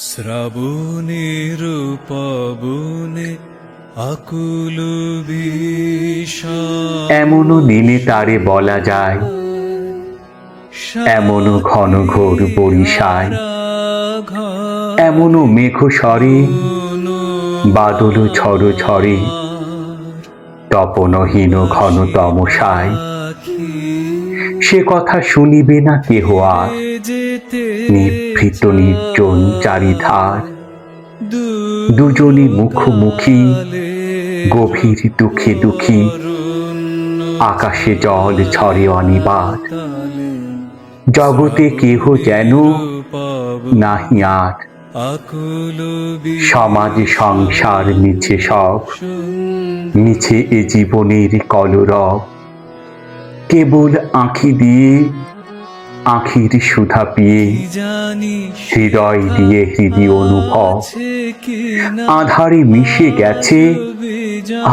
শ্রাবণের পাবনে আকুল বিষাদ। এমনও দিনে তারে বলা যায়, এমনও ঘন ঘোর বরিশায়, এমনও মেঘ স্বরে বাদল ঝড় ঝরে, তপনহীন ঘন তমসায়। সে কথা শুনিবে না কেহ আর, নিভৃত নির্জন চারিধার। দুজনে মুখোমুখি গভীর দুঃখে দুঃখী, আকাশে জল ঝরে অনিবার। জগতে কেহ যেন নাহি আর, সমাজ সংসার মিছে সব, মিছে এ জীবনের কলরব। কেবল আঁখি দিয়ে আঁখির সুধা পিয়ে, হৃদয় দিয়ে হৃদয় অনুভব। আধারে মিশে গেছে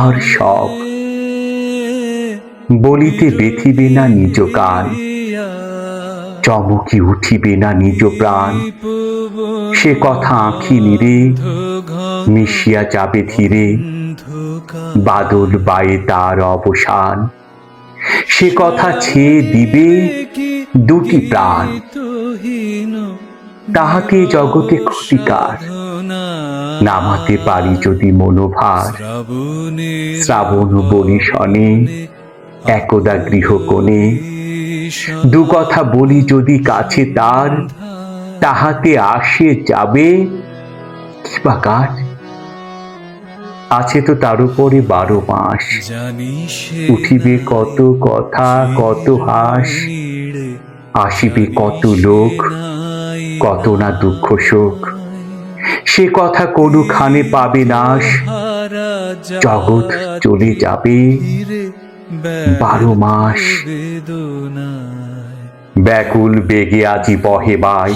আর সব, বলিতে বেথিবে না নিজ কান, চমকি উঠিবে না নিজ প্রাণ। সে কথা আঁখি নিরে মিশিয়া যাবে ধীরে, বাদল বায়ে তার অবসান। সে কথা ছেয়ে দিবে দুটি প্রাণ, তাহাতে জগতে ক্ষতিকার। নামাতে পারি যদি মনোভার, শ্রাবণ বরিশনে একদা গৃহকোণে। দু কথা বলি যদি কাছে তার, তাহাতে আসে যাবে কি বা কার। আছে তো তার উপরে 12 মাস, উঠিবে কত কথা কত হাস। আসিবে কত লোক, কত না দুঃখ শোক। সে কথা কোনখানে পাবে নাশ, জগৎ চলে যাবে 12 মাস। ব্যাকুল বেগে আজি বহে বাই,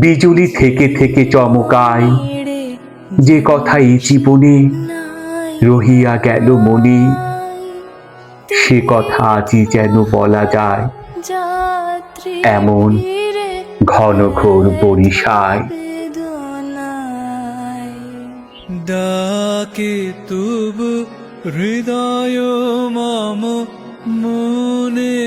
বিজুলি থেকে থেকে চমকায়। যে কথা এই জীবনে রহিয়া গেল মনে, সে কথা আজি যেন বলা যায়, এমন ঘন ঘোর বরিশায়। ডাকে তবু হৃদয় মম মনে।